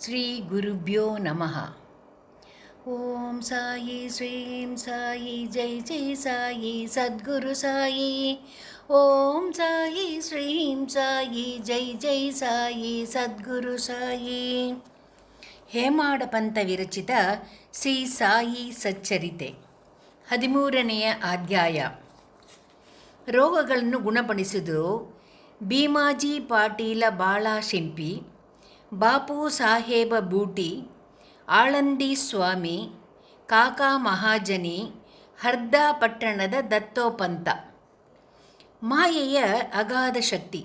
ಶ್ರೀ ಗುರುಭ್ಯೋ ನಮಃ. ಓಂ ಸಾಯಿ ಶ್ರೀಂ ಸಾಯಿ ಜೈ ಜೈ ಸಾಯಿ ಸದ್ಗುರು ಸಾಯಿ. ಓಂ ಸಾಯಿ ಶ್ರೀಂ ಸಾಯಿ ಜೈ ಜೈ ಸಾಯಿ ಸದ್ಗುರು ಸಾಯಿ. ಹೇಮಾಡ ಪಂಥ ವಿರಚಿತ ಶ್ರೀ ಸಾಯಿ ಸಚ್ಚರಿತೆ 13ನೆಯ ಅಧ್ಯಾಯ. ರೋಗಗಳನ್ನು ಗುಣಪಡಿಸುವುದು ಭೀಮಾಜಿ ಪಾಟೀಲ ಬಾಳ ಶಿಂಪಿ, ಬಾಪು ಸಾಹೇಬ ಬೂಟಿ, ಆಳಂದಿ ಸ್ವಾಮಿ, ಕಾಕಾ ಮಹಾಜನಿ, ಹರ್ದಾ ಪಟ್ಟಣದ ದತ್ತೋಪಂತ. ಮಾಯೆಯ ಅಗಾಧ ಶಕ್ತಿ.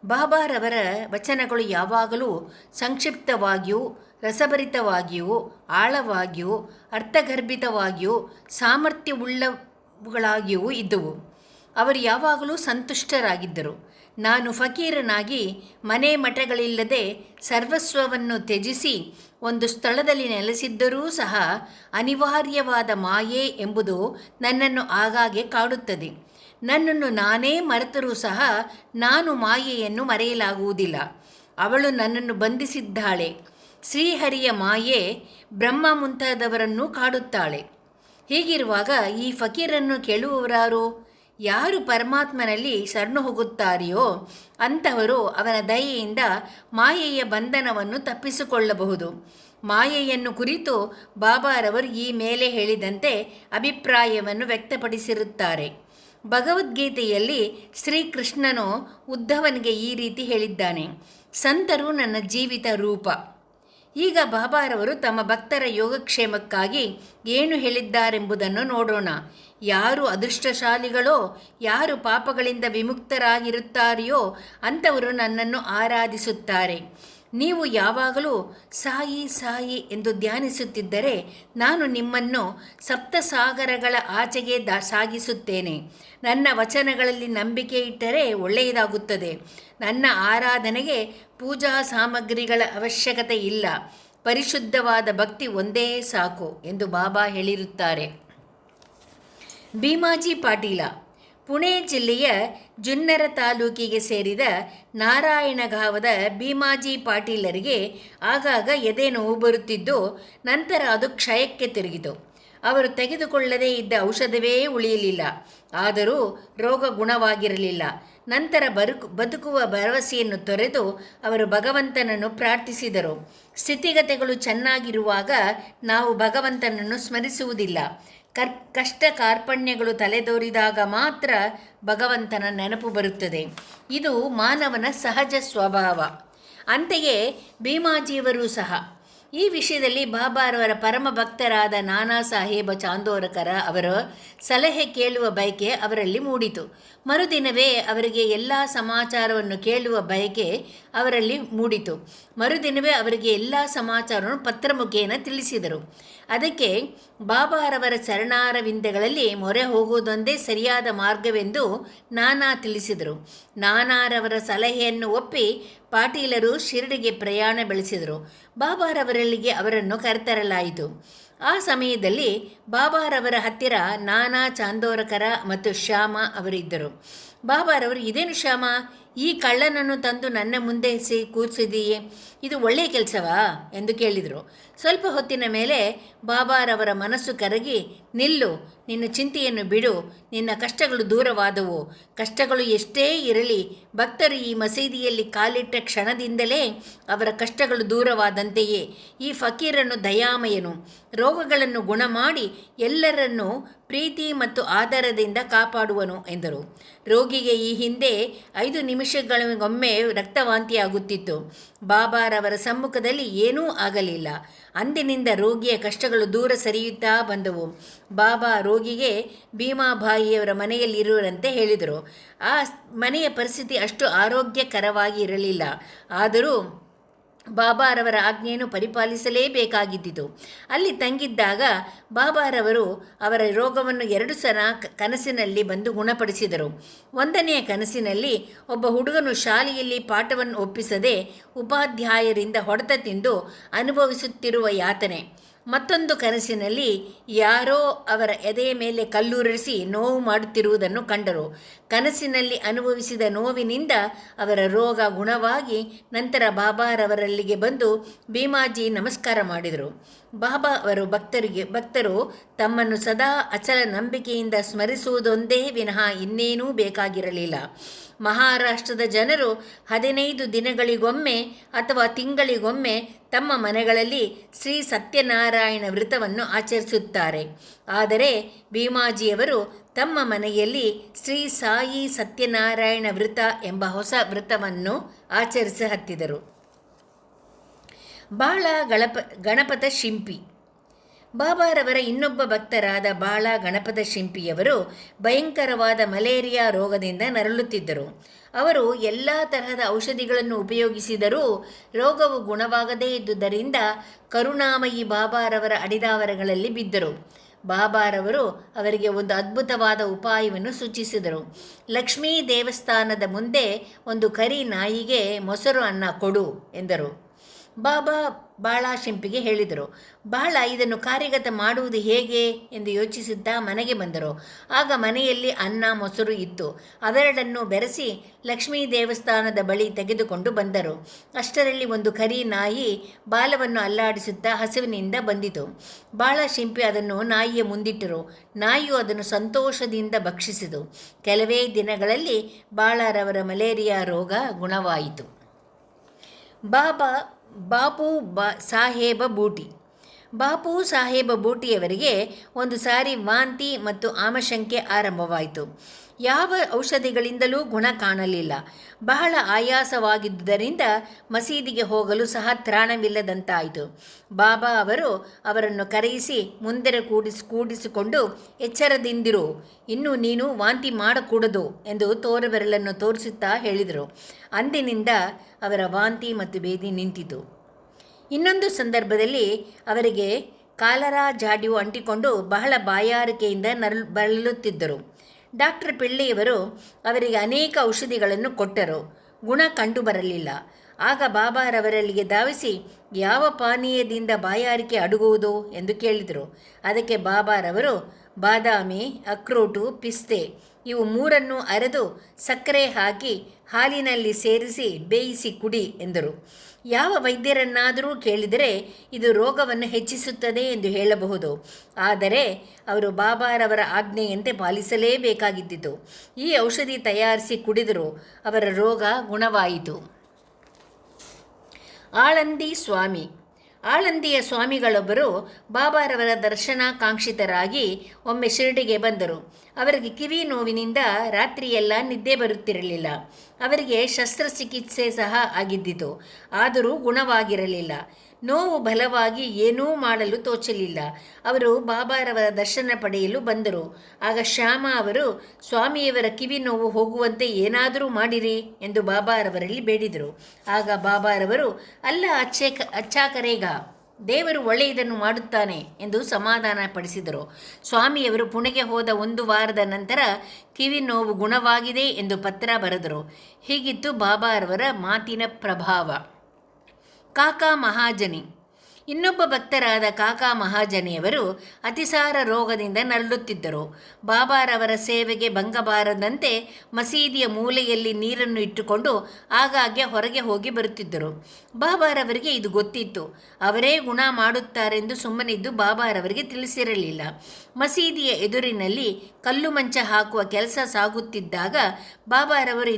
ಬಾಬಾರವರ ವಚನಗಳು ಯಾವಾಗಲೂ ಸಂಕ್ಷಿಪ್ತವಾಗಿಯೂ ರಸಭರಿತವಾಗಿಯೂ ಆಳವಾಗಿಯೂ ಅರ್ಥಗರ್ಭಿತವಾಗಿಯೂ ಸಾಮರ್ಥ್ಯವುಳ್ಳವುಗಳಾಗಿಯೂ ಇದ್ದವು. ಅವರು ಯಾವಾಗಲೂ ಸಂತುಷ್ಟರಾಗಿದ್ದರು. ನಾನು ಫಕೀರನಾಗಿ ಮನೆ ಮಠಗಳಿಲ್ಲದೆ ಸರ್ವಸ್ವವನ್ನು ತ್ಯಜಿಸಿ ಒಂದು ಸ್ಥಳದಲ್ಲಿ ನೆಲೆಸಿದ್ದರೂ ಸಹ ಅನಿವಾರ್ಯವಾದ ಮಾಯೆ ಎಂಬುದು ನನ್ನನ್ನು ಆಗಾಗ್ಗೆ ಕಾಡುತ್ತದೆ. ನನ್ನನ್ನು ನಾನೇ ಮರೆತರೂ ಸಹ ನಾನು ಮಾಯೆಯನ್ನು ಮರೆಯಲಾಗುವುದಿಲ್ಲ. ಅವಳು ನನ್ನನ್ನು ಬಂಧಿಸಿದ್ದಾಳೆ. ಶ್ರೀಹರಿಯ ಮಾಯೆ ಬ್ರಹ್ಮ ಮುಂತಾದವರನ್ನು ಕಾಡುತ್ತಾಳೆ. ಹೀಗಿರುವಾಗ ಈ ಫಕೀರನ್ನು ಕೇಳುವವರಾರು? ಯಾರು ಪರಮಾತ್ಮನಲ್ಲಿ ಶರಣು ಹೋಗುತ್ತಾರೆಯೋ ಅಂಥವರು ಅವನ ದಯೆಯಿಂದ ಮಾಯೆಯ ಬಂಧನವನ್ನು ತಪ್ಪಿಸಿಕೊಳ್ಳಬಹುದು. ಮಾಯೆಯನ್ನು ಕುರಿತು ಬಾಬಾರವರು ಈ ಮೇಲೆ ಹೇಳಿದಂತೆ ಅಭಿಪ್ರಾಯವನ್ನು ವ್ಯಕ್ತಪಡಿಸಿರುತ್ತಾರೆ. ಭಗವದ್ಗೀತೆಯಲ್ಲಿ ಶ್ರೀಕೃಷ್ಣನು ಉದ್ಧವನಿಗೆ ಈ ರೀತಿ ಹೇಳಿದ್ದಾನೆ: ಸಂತರು ನನ್ನ ಜೀವಿತ ರೂಪ. ಈಗ ಬಾಬಾರವರು ತಮ್ಮ ಭಕ್ತರ ಯೋಗಕ್ಷೇಮಕ್ಕಾಗಿ ಏನು ಹೇಳಿದ್ದಾರೆಂಬುದನ್ನು ನೋಡೋಣ. ಯಾರು ಅದೃಷ್ಟಶಾಲಿಗಳೋ, ಯಾರು ಪಾಪಗಳಿಂದ ವಿಮುಕ್ತರಾಗಿರುತ್ತಾರೆಯೋ ಅಂಥವರು ನನ್ನನ್ನು ಆರಾಧಿಸುತ್ತಾರೆ. ನೀವು ಯಾವಾಗಲೂ ಸಾಯಿ ಸಾಯಿ ಎಂದು ಧ್ಯಾನಿಸುತ್ತಿದ್ದರೆ ನಾನು ನಿಮ್ಮನ್ನು ಸಪ್ತಸಾಗರಗಳ ಆಚೆಗೆ ಸಾಗಿಸುತ್ತೇನೆ. ನನ್ನ ವಚನಗಳಲ್ಲಿ ನಂಬಿಕೆ ಇಟ್ಟರೆ ಒಳ್ಳೆಯದಾಗುತ್ತದೆ. ನನ್ನ ಆರಾಧನೆಗೆ ಪೂಜಾ ಸಾಮಗ್ರಿಗಳ ಅವಶ್ಯಕತೆ ಇಲ್ಲ. ಪರಿಶುದ್ಧವಾದ ಭಕ್ತಿ ಒಂದೇ ಸಾಕು ಎಂದು ಬಾಬಾ ಹೇಳಿರುತ್ತಾರೆ. ಭೀಮಾಜಿ ಪಾಟೀಲ ಪುಣೆ ಜಿಲ್ಲೆಯ ಜುನ್ನರ ತಾಲೂಕಿಗೆ ಸೇರಿದ ನಾರಾಯಣಗಾವದ ಭೀಮಾಜಿ ಪಾಟೀಲರಿಗೆ ಆಗಾಗ ಎದೆ ನೋವು ಬರುತ್ತಿದ್ದು ನಂತರ ಅದು ಕ್ಷಯಕ್ಕೆ ತಿರುಗಿತು. ಅವರು ತೆಗೆದುಕೊಳ್ಳದೇ ಇದ್ದ ಔಷಧವೇ ಉಳಿಯಲಿಲ್ಲ. ಆದರೂ ರೋಗ ಗುಣವಾಗಿರಲಿಲ್ಲ. ನಂತರ ಬದುಕುವ ಭರವಸೆಯನ್ನು ತೊರೆದು ಅವರು ಭಗವಂತನನ್ನು ಪ್ರಾರ್ಥಿಸಿದರು. ಸ್ಥಿತಿಗತಿಗಳು ಚೆನ್ನಾಗಿರುವಾಗ ನಾವು ಭಗವಂತನನ್ನು ಸ್ಮರಿಸುವುದಿಲ್ಲ. ಕಷ್ಟ ಕಾರ್ಪಣ್ಯಗಳು ತಲೆದೋರಿದಾಗ ಮಾತ್ರ ಭಗವಂತನ ನೆನಪು ಬರುತ್ತದೆ. ಇದು ಮಾನವನ ಸಹಜ ಸ್ವಭಾವ. ಅಂತೆಯೇ ಭೀಮಾಜಿಯವರು ಸಹ ಈ ವಿಷಯದಲ್ಲಿ ಬಾಬಾರವರ ಪರಮ ಭಕ್ತರಾದ ನಾನಾ ಸಾಹೇಬ ಚಾಂದೋರಕರ ಅವರ ಸಲಹೆ ಕೇಳುವ ಬಯಕೆ ಅವರಲ್ಲಿ ಮೂಡಿತು. ಮರುದಿನವೇ ಅವರಿಗೆ ಎಲ್ಲ ಸಮಾಚಾರವನ್ನು ಕೇಳುವ ಬಯಕೆ ಅವರಲ್ಲಿ ಮೂಡಿತು. ಮರುದಿನವೇ ಅವರಿಗೆ ಎಲ್ಲ ಸಮಾಚಾರವನ್ನು ಪತ್ರ ಮುಖೇನ ತಿಳಿಸಿದರು. ಅದಕ್ಕೆ ಬಾಬಾರವರ ಚರಣಾರವಿಂದಗಳಲ್ಲಿ ಮೊರೆ ಹೋಗುವುದೊಂದೇ ಸರಿಯಾದ ಮಾರ್ಗವೆಂದು ನಾನಾ ತಿಳಿಸಿದರು. ನಾನಾರವರ ಸಲಹೆಯನ್ನು ಒಪ್ಪಿ ಪಾಟೀಲರು ಶಿರಡಿಗೆ ಪ್ರಯಾಣ ಬೆಳೆಸಿದರು. ಬಾಬಾರವರಲ್ಲಿಗೆ ಅವರನ್ನು ಕರೆತರಲಾಯಿತು. ಆ ಸಮಯದಲ್ಲಿ ಬಾಬಾರವರ ಹತ್ತಿರ ನಾನಾ ಚಾಂದೋರಕರ ಮತ್ತು ಶ್ಯಾಮ ಅವರಿದ್ದರು. ಬಾಬಾರವರು, ಇದೇನು ಶ್ಯಾಮ, ಈ ಕಳ್ಳನನ್ನು ತಂದು ನನ್ನ ಮುಂದೆ ಕೂರಿಸಿದೆಯೇ? ಇದು ಒಳ್ಳೆಯ ಕೆಲಸವಾ ಎಂದು ಕೇಳಿದರು. ಸ್ವಲ್ಪ ಹೊತ್ತಿನ ಮೇಲೆ ಬಾಬಾರವರ ಮನಸ್ಸು ಕರಗಿ, ನಿಲ್ಲು, ನಿನ್ನ ಚಿಂತೆಯನ್ನು ಬಿಡು, ನಿನ್ನ ಕಷ್ಟಗಳು ದೂರವಾದವು. ಕಷ್ಟಗಳು ಎಷ್ಟೇ ಇರಲಿ, ಭಕ್ತರು ಈ ಮಸೀದಿಯಲ್ಲಿ ಕಾಲಿಟ್ಟ ಕ್ಷಣದಿಂದಲೇ ಅವರ ಕಷ್ಟಗಳು ದೂರವಾದಂತೆಯೇ. ಈ ಫಕೀರನು ದಯಾಮಯನು, ರೋಗಗಳನ್ನು ಗುಣ ಮಾಡಿ ಎಲ್ಲರನ್ನೂ ಪ್ರೀತಿ ಮತ್ತು ಆದರದಿಂದ ಕಾಪಾಡುವನು ಎಂದರು. ರೋಗಿಗೆ ಈ ಹಿಂದೆ 5 ನಿಮಿಷಗಳಿಗೊಮ್ಮೆ ರಕ್ತವಾಂತಿಯಾಗುತ್ತಿತ್ತು. ಬಾಬಾರವರ ಸಮ್ಮುಖದಲ್ಲಿ ಏನೂ ಆಗಲಿಲ್ಲ. ಅಂದಿನಿಂದ ರೋಗಿಯ ಕಷ್ಟಗಳು ದೂರ ಸರಿಯುತ್ತಾ ಬಂದವು. ಬಾಬಾ ರೋಗಿಗೆ ಭೀಮಾಬಾಯಿಯವರ ಮನೆಯಲ್ಲಿರುವಂತೆ ಹೇಳಿದರು. ಆ ಮನೆಯ ಪರಿಸ್ಥಿತಿ ಅಷ್ಟು ಆರೋಗ್ಯಕರವಾಗಿ ಇರಲಿಲ್ಲ. ಆದರೂ ಬಾಬಾರವರ ಆಜ್ಞೆಯನ್ನು ಪರಿಪಾಲಿಸಲೇಬೇಕಾಗಿದ್ದಿತು. ಅಲ್ಲಿ ತಂಗಿದ್ದಾಗ ಬಾಬಾರವರು ಅವರ ರೋಗವನ್ನು 2 ಸಲ ಕನಸಿನಲ್ಲಿ ಬಂದು ಗುಣಪಡಿಸಿದರು. 1ನೆಯ ಕನಸಿನಲ್ಲಿ ಒಬ್ಬ ಹುಡುಗನು ಶಾಲೆಯಲ್ಲಿ ಪಾಠವನ್ನು ಒಪ್ಪಿಸದೆ ಉಪಾಧ್ಯಾಯರಿಂದ ಹೊಡೆತ ತಿಂದು ಅನುಭವಿಸುತ್ತಿರುವ ಯಾತನೆ. ಮತ್ತೊಂದು ಕನಸಿನಲ್ಲಿ ಯಾರೋ ಅವರ ಎದೆಯ ಮೇಲೆ ಕಲ್ಲುರಿಸಿ ನೋವು ಮಾಡುತ್ತಿರುವುದನ್ನು ಕಂಡರು. ಕನಸಿನಲ್ಲಿ ಅನುಭವಿಸಿದ ನೋವಿನಿಂದ ಅವರ ರೋಗ ಗುಣವಾಗಿ ನಂತರ ಬಾಬಾರವರಲ್ಲಿಗೆ ಬಂದು ಭೀಮಾಜಿ ನಮಸ್ಕಾರ ಮಾಡಿದರು. ಬಾಬಾ ಅವರು ಭಕ್ತರು ತಮ್ಮನ್ನು ಸದಾ ಅಚಲ ನಂಬಿಕೆಯಿಂದ ಸ್ಮರಿಸುವುದೊಂದೇ ವಿನಃ ಇನ್ನೇನೂ ಬೇಕಾಗಿರಲಿಲ್ಲ. ಮಹಾರಾಷ್ಟ್ರದ ಜನರು 15 ದಿನಗಳಿಗೊಮ್ಮೆ ಅಥವಾ ತಿಂಗಳಿಗೊಮ್ಮೆ ತಮ್ಮ ಮನೆಗಳಲ್ಲಿ ಶ್ರೀ ಸತ್ಯನಾರಾಯಣ ವ್ರತವನ್ನು ಆಚರಿಸುತ್ತಾರೆ. ಆದರೆ ಭೀಮಾಜಿಯವರು ತಮ್ಮ ಮನೆಯಲ್ಲಿ ಶ್ರೀ ಸಾಯಿ ಸತ್ಯನಾರಾಯಣ ವ್ರತ ಎಂಬ ಹೊಸ ವ್ರತವನ್ನು ಆಚರಿಸ ಹತ್ತಿದರು. ಬಾಳ ಗಣಪತ ಶಿಂಪಿ. ಬಾಬಾರವರ ಇನ್ನೊಬ್ಬ ಭಕ್ತರಾದ ಬಾಳ ಗಣಪತ ಶಿಂಪಿಯವರು ಭಯಂಕರವಾದ ಮಲೇರಿಯಾ ರೋಗದಿಂದ ನರಳುತ್ತಿದ್ದರು. ಅವರು ಎಲ್ಲ ತರಹದ ಔಷಧಿಗಳನ್ನು ಉಪಯೋಗಿಸಿದರೂ ರೋಗವು ಗುಣವಾಗದೇ ಇದ್ದುದರಿಂದ ಕರುಣಾಮಯಿ ಬಾಬಾರವರ ಅಡಿದಾವರಗಳಲ್ಲಿ ಬಿದ್ದರು. ಬಾಬಾರವರು ಅವರಿಗೆ ಒಂದು ಅದ್ಭುತವಾದ ಉಪಾಯವನ್ನು ಸೂಚಿಸಿದರು. ಲಕ್ಷ್ಮೀ ದೇವಸ್ಥಾನದ ಮುಂದೆ ಒಂದು ಕರಿ ನಾಯಿಗೆ ಮೊಸರು ಅನ್ನ ಕೊಡು ಎಂದರು. ಬಾಬಾ ಬಾಳ ಶಿಂಪಿಗೆ ಹೇಳಿದರು. ಬಾಳ ಇದನ್ನು ಕಾರ್ಯಗತ ಮಾಡುವುದು ಹೇಗೆ ಎಂದು ಯೋಚಿಸುತ್ತಾ ಮನೆಗೆ ಬಂದರು. ಆಗ ಮನೆಯಲ್ಲಿ ಅನ್ನ ಮೊಸರು ಇತ್ತು. ಅವೆರಡನ್ನು ಬೆರೆಸಿ ಲಕ್ಷ್ಮೀ ದೇವಸ್ಥಾನದ ಬಳಿ ತೆಗೆದುಕೊಂಡು ಬಂದರು. ಅಷ್ಟರಲ್ಲಿ ಒಂದು ಕರಿ ನಾಯಿ ಬಾಲವನ್ನು ಅಲ್ಲಾಡಿಸುತ್ತಾ ಹಸಿವಿನಿಂದ ಬಂದಿತು. ಬಾಳ ಶಿಂಪಿ ಅದನ್ನು ನಾಯಿಯ ಮುಂದಿಟ್ಟರು. ನಾಯಿಯು ಅದನ್ನು ಸಂತೋಷದಿಂದ ಭಕ್ಷಿಸಿತು. ಕೆಲವೇ ದಿನಗಳಲ್ಲಿ ಬಾಳರವರ ಮಲೇರಿಯಾ ರೋಗ ಗುಣವಾಯಿತು. ಬಾಪು ಸಾಹೇಬ ಬೂಟಿ. ಬಾಪು ಸಾಹೇಬ ಬೂಟಿಯವರಿಗೆ ಒಂದು ಸಾರಿ ವಾಂತಿ ಮತ್ತು ಆಮಶಂಕೆ ಆರಂಭವಾಯಿತು. ಯಾವ ಔಷಧಿಗಳಿಂದಲೂ ಗುಣ ಕಾಣಲಿಲ್ಲ. ಬಹಳ ಆಯಾಸವಾಗಿದ್ದುದರಿಂದ ಮಸೀದಿಗೆ ಹೋಗಲು ಸಹ ತ್ರಾಣವಿಲ್ಲದಂತಾಯಿತು. ಬಾಬಾ ಅವರು ಅವರನ್ನು ಕರೆಯಿಸಿ ಮುಂದೆ ಕೂಡಿಸಿಕೊಂಡು ಎಚ್ಚರದಿಂದಿರು, ಇನ್ನು ನೀನು ವಾಂತಿ ಮಾಡಕೂಡದು ಎಂದು ತೋರುಬೆರಳನ್ನು ತೋರಿಸುತ್ತಾ ಹೇಳಿದರು. ಅಂದಿನಿಂದ ಅವರ ವಾಂತಿ ಮತ್ತು ಭೇದಿ ನಿಂತಿತು. ಇನ್ನೊಂದು ಸಂದರ್ಭದಲ್ಲಿ ಅವರಿಗೆ ಕಾಲರಾ ಜಾಡ್ಯು ಅಂಟಿಕೊಂಡು ಬಹಳ ಬಾಯಾರಿಕೆಯಿಂದ ಬಳಲುತ್ತಿದ್ದರು. ಡಾಕ್ಟರ್ ಪಿಳ್ಳೆಯವರು ಅವರಿಗೆ ಅನೇಕ ಔಷಧಿಗಳನ್ನು ಕೊಟ್ಟರು. ಗುಣ ಕಂಡುಬರಲಿಲ್ಲ. ಆಗ ಬಾಬಾರವರಲ್ಲಿಗೆ ಧಾವಿಸಿ ಯಾವ ಪಾನೀಯದಿಂದ ಬಾಯಾರಿಕೆ ಅಡಗುವುದು ಎಂದು ಕೇಳಿದರು. ಅದಕ್ಕೆ ಬಾಬಾರವರು ಬಾದಾಮಿ, ಅಕ್ರೋಟು, ಪಿಸ್ತೆ ಇವು 3 ಅರೆದು ಸಕ್ಕರೆ ಹಾಕಿ ಹಾಲಿನಲ್ಲಿ ಸೇರಿಸಿ ಬೇಯಿಸಿ ಕುಡಿ ಎಂದರು. ಯಾವ ವೈದ್ಯರನ್ನಾದರೂ ಕೇಳಿದರೆ ಇದು ರೋಗವನ್ನು ಹೆಚ್ಚಿಸುತ್ತದೆ ಎಂದು ಹೇಳಬಹುದು. ಆದರೆ ಅವರು ಬಾಬಾರವರ ಆಜ್ಞೆಯಂತೆ ಪಾಲಿಸಲೇಬೇಕಾಗಿದ್ದಿತು. ಈ ಔಷಧಿ ತಯಾರಿಸಿ ಕುಡಿದರೂ ಅವರ ರೋಗ ಗುಣವಾಯಿತು. ಆಳಂದಿ ಸ್ವಾಮಿ. ಆಳಂದಿಯ ಸ್ವಾಮಿಗಳೊಬ್ಬರು ಬಾಬಾರವರ ದರ್ಶನಾಕಾಂಕ್ಷಿತರಾಗಿ ಒಮ್ಮೆ ಶಿರಡಿಗೆ ಬಂದರು. ಅವರಿಗೆ ಕಿವಿ ನೋವಿನಿಂದ ರಾತ್ರಿಯೆಲ್ಲ ನಿದ್ದೆ ಬರುತ್ತಿರಲಿಲ್ಲ. ಅವರಿಗೆ ಶಸ್ತ್ರಚಿಕಿತ್ಸೆ ಸಹ ಆಗಿದ್ದಿತು. ಆದರೂ ಗುಣವಾಗಿರಲಿಲ್ಲ. ನೋವು ಬಲವಾಗಿ ಏನೂ ಮಾಡಲು ತೋಚಲಿಲ್ಲ. ಅವರು ಬಾಬಾರವರ ದರ್ಶನ ಪಡೆಯಲು ಬಂದರು. ಆಗ ಶ್ಯಾಮ ಅವರು ಸ್ವಾಮಿಯವರ ಕಿವಿ ನೋವು ಹೋಗುವಂತೆ ಏನಾದರೂ ಮಾಡಿರಿ ಎಂದು ಬಾಬಾರವರಲ್ಲಿ ಬೇಡಿದರು. ಆಗ ಬಾಬಾರವರು ಅಲ್ಲ ಅಚ್ಚಾಕರೇಗ, ದೇವರು ಒಳ್ಳೆಯದನ್ನು ಮಾಡುತ್ತಾನೆ ಎಂದು ಸಮಾಧಾನ ಪಡಿಸಿದರು. ಸ್ವಾಮಿಯವರು ಪುಣೆಗೆ ಹೋದ 1 ವಾರದ ನಂತರ ಕಿವಿ ನೋವು ಗುಣವಾಗಿದೆ ಎಂದು ಪತ್ರ ಬರೆದರು. ಹೀಗಿತ್ತು ಬಾಬಾರವರ ಮಾತಿನ ಪ್ರಭಾವ. ಕಾಕಾ ಮಹಾಜನಿ. ಇನ್ನೊಬ್ಬ ಭಕ್ತರಾದ ಕಾಕಾ ಮಹಾಜನಿಯವರು ಅತಿಸಾರ ರೋಗದಿಂದ ನರಳುತ್ತಿದ್ದರು. ಬಾಬಾರವರ ಸೇವೆಗೆ ಭಂಗಬಾರದಂತೆ ಮಸೀದಿಯ ಮೂಲೆಯಲ್ಲಿ ನೀರನ್ನು ಇಟ್ಟುಕೊಂಡು ಆಗಾಗ್ಗೆ ಹೊರಗೆ ಹೋಗಿ ಬರುತ್ತಿದ್ದರು. ಬಾಬಾರವರಿಗೆ ಇದು ಗೊತ್ತಿತ್ತು. ಅವರೇ ಗುಣ ಮಾಡುತ್ತಾರೆಂದು ಸುಮ್ಮನಿದ್ದು ಬಾಬಾರವರಿಗೆ ತಿಳಿಸಿರಲಿಲ್ಲ. ಮಸೀದಿಯ ಎದುರಿನಲ್ಲಿ ಕಲ್ಲು ಮಂಚ ಹಾಕುವ ಕೆಲಸ ಸಾಗುತ್ತಿದ್ದಾಗ ಬಾಬಾರವರು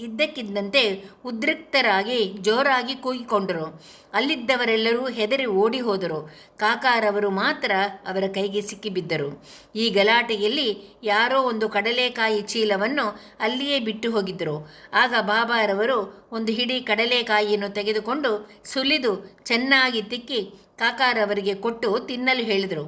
ಇದ್ದಕ್ಕಿದ್ದಂತೆ ಉದ್ರಿಕ್ತರಾಗಿ ಜೋರಾಗಿ ಕೂಗಿಕೊಂಡರು. ಅಲ್ಲಿದ್ದವರೆಲ್ಲರೂ ಹೆದರಿ ಓಡಿ ಹೋದರು. ಕಾಕಾರವರು ಮಾತ್ರ ಅವರ ಕೈಗೆ ಸಿಕ್ಕಿಬಿದ್ದರು. ಈ ಗಲಾಟೆಯಲ್ಲಿ ಯಾರೋ ಒಂದು ಕಡಲೆಕಾಯಿ ಚೀಲವನ್ನು ಅಲ್ಲಿಯೇ ಬಿಟ್ಟು ಹೋಗಿದ್ದರು. ಆಗ ಬಾಬಾರವರು ಒಂದು ಹಿಡಿ ಕಡಲೆಕಾಯಿಯನ್ನು ತೆಗೆದುಕೊಂಡು ಸುಲಿದು ಚೆನ್ನಾಗಿ ತಿಕ್ಕಿ ಕಾಕಾರವರಿಗೆ ಕೊಟ್ಟು ತಿನ್ನಲು ಹೇಳಿದರು.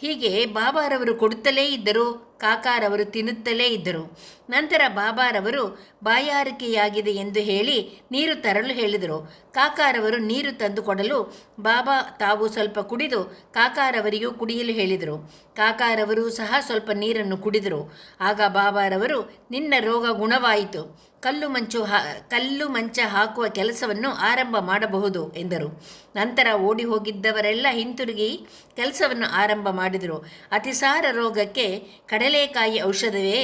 ಹೀಗೆ ಬಾಬಾರವರು ಕೊಡುತ್ತಲೇ ಇದ್ದರು. ಕಾಕಾರವರು ತಿನ್ನುತ್ತಲೇ ಇದ್ದರು. ನಂತರ ಬಾಬಾರವರು ಬಾಯಾರಿಕೆಯಾಗಿದೆ ಎಂದು ಹೇಳಿ ನೀರು ತರಲು ಹೇಳಿದರು. ಕಾಕಾರವರು ನೀರು ತಂದು ಕೊಡಲು ಬಾಬಾ ತಾವು ಸ್ವಲ್ಪ ಕುಡಿದು ಕಾಕಾರವರಿಗೂ ಕುಡಿಯಲು ಹೇಳಿದರು. ಕಾಕಾರವರು ಸಹ ಸ್ವಲ್ಪ ನೀರನ್ನು ಕುಡಿದರು. ಆಗ ಬಾಬಾರವರು, ನಿನ್ನ ರೋಗ ಗುಣವಾಯಿತು, ಕಲ್ಲು ಮಂಚ ಹಾಕುವ ಕೆಲಸವನ್ನು ಆರಂಭ ಮಾಡಬಹುದು ಎಂದರು. ನಂತರ ಓಡಿ ಹೋಗಿದ್ದವರೆಲ್ಲ ಹಿಂತಿರುಗಿ ಕೆಲಸವನ್ನು ಆರಂಭ ಮಾಡಿದರು. ಅತಿಸಾರ ರೋಗಕ್ಕೆ ಕಡಲೆಕಾಯಿ ಔಷಧವೇ?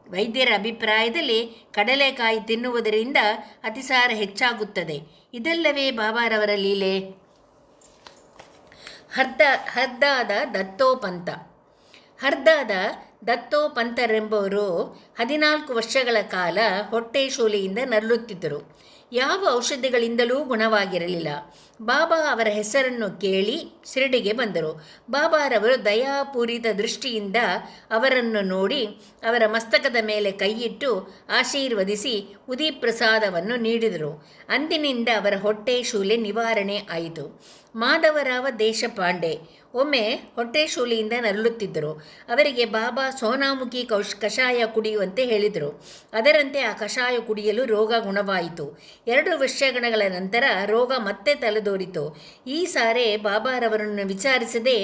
ವೈದ್ಯರ ಅಭಿಪ್ರಾಯದಲ್ಲಿ ಕಡಲೆಕಾಯಿ ತಿನ್ನುವುದರಿಂದ ಅತಿಸಾರ ಹೆಚ್ಚಾಗುತ್ತದೆ. ಇದಲ್ಲವೇ ಬಾಬಾರವರ ಲೀಲೆ? ಹರ್ದಾದ ದತ್ತೋಪಂತರೆಂಬುವರು 14 ವರ್ಷಗಳ ಕಾಲ ಹೊಟ್ಟೆ ಶೂಲೆಯಿಂದ ನರಳುತ್ತಿದ್ದರು. ಯಾವ ಔಷಧಿಗಳಿಂದಲೂ ಗುಣವಾಗಿರಲಿಲ್ಲ. ಬಾಬಾ ಅವರ ಹೆಸರನ್ನು ಕೇಳಿ ಶಿರಡಿಗೆ ಬಂದರು. ಬಾಬಾರವರು ದಯಾಪೂರಿತ ದೃಷ್ಟಿಯಿಂದ ಅವರನ್ನು ನೋಡಿ ಅವರ ಮಸ್ತಕದ ಮೇಲೆ ಕೈಯಿಟ್ಟು ಆಶೀರ್ವದಿಸಿ ಉದಿಪ್ರಸಾದವನ್ನು ನೀಡಿದರು. ಅಂದಿನಿಂದ ಅವರ ಹೊಟ್ಟೆ ಶೂಲೆ ನಿವಾರಣೆ ಆಯಿತು. ಮಾಧವರಾವ ದೇಶಪಾಂಡೆ ಒಮ್ಮೆ ಹೊಟ್ಟೆ ಶೂಲೆಯಿಂದ ನರಳುತ್ತಿದ್ದರು. ಅವರಿಗೆ ಬಾಬಾ ಸೋನಾಮುಖಿ ಕಷಾಯ ಕುಡಿಯುವಂತೆ ಹೇಳಿದರು. ಅದರಂತೆ ಆ ಕಷಾಯ ಕುಡಿಯಲು ರೋಗ ಗುಣವಾಯಿತು. 2 ವರ್ಷಗಳ ನಂತರ ರೋಗ ಮತ್ತೆ ತಲೆದೋರಿತು. ಈ ಸಾರಿ ಬಾಬಾರವರನ್ನು ವಿಚಾರಿಸದೆ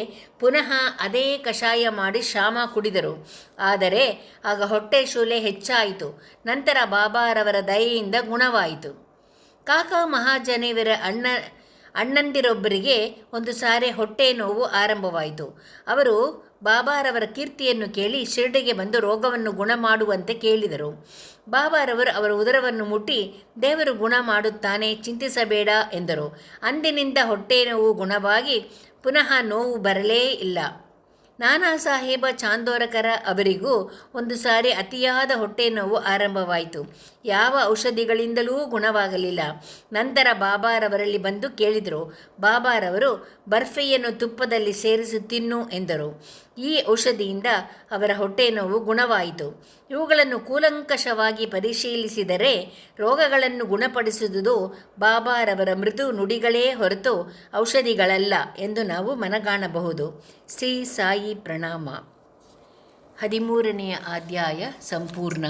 ಪುನಃ ಅದೇ ಕಷಾಯ ಮಾಡಿ ಶಾಮ ಕುಡಿದರು. ಆದರೆ ಆಗ ಹೊಟ್ಟೆ ಶೂಲೆ ಹೆಚ್ಚಾಯಿತು. ನಂತರ ಬಾಬಾರವರ ದಯೆಯಿಂದ ಗುಣವಾಯಿತು. ಕಾಕಾ ಮಹಾಜನಿಯವರ ಅಣ್ಣಂದಿರೊಬ್ಬರಿಗೆ ಒಂದು ಸಾರಿ ಹೊಟ್ಟೆ ನೋವು ಆರಂಭವಾಯಿತು. ಅವರು ಬಾಬಾರವರ ಕೀರ್ತಿಯನ್ನು ಕೇಳಿ ಶಿರಡಿಗೆ ಬಂದು ರೋಗವನ್ನು ಗುಣ ಮಾಡುವಂತೆ ಕೇಳಿದರು. ಬಾಬಾರವರು ಅವರ ಉದರವನ್ನು ಮುಟ್ಟಿ, ದೇವರು ಗುಣ ಮಾಡುತ್ತಾನೆ, ಚಿಂತಿಸಬೇಡ ಎಂದರು. ಅಂದಿನಿಂದ ಹೊಟ್ಟೆ ನೋವು ಗುಣವಾಗಿ ಪುನಃ ನೋವು ಬರಲೇ ಇಲ್ಲ. ನಾನಾ ಸಾಹೇಬ ಚಾಂದೋರಕರ ಅವರಿಗೂ ಒಂದು ಸಾರಿ ಅತಿಯಾದ ಹೊಟ್ಟೆ ನೋವು ಆರಂಭವಾಯಿತು. ಯಾವ ಔಷಧಿಗಳಿಂದಲೂ ಗುಣವಾಗಲಿಲ್ಲ. ನಂತರ ಬಾಬಾರವರಲ್ಲಿ ಬಂದು ಕೇಳಿದರು. ಬಾಬಾರವರು ಬರ್ಫಿಯನ್ನು ತುಪ್ಪದಲ್ಲಿ ಸೇರಿಸಿ ತಿನ್ನು ಎಂದರು. ಈ ಔಷಧಿಯಿಂದ ಅವರ ಹೊಟ್ಟೆ ನೋವು ಗುಣವಾಯಿತು. ಇವುಗಳನ್ನು ಕೂಲಂಕಷವಾಗಿ ಪರಿಶೀಲಿಸಿದರೆ ರೋಗಗಳನ್ನು ಗುಣಪಡಿಸುವುದು ಬಾಬಾರವರ ಮೃದು ನುಡಿಗಳೇ ಹೊರತು ಔಷಧಿಗಳಲ್ಲ ಎಂದು ನಾವು ಮನಗಾಣಬಹುದು. ಶ್ರೀ ಸಾಯಿ ಪ್ರಣಾಮ. 13ನೇ ಅಧ್ಯಾಯ ಸಂಪೂರ್ಣ.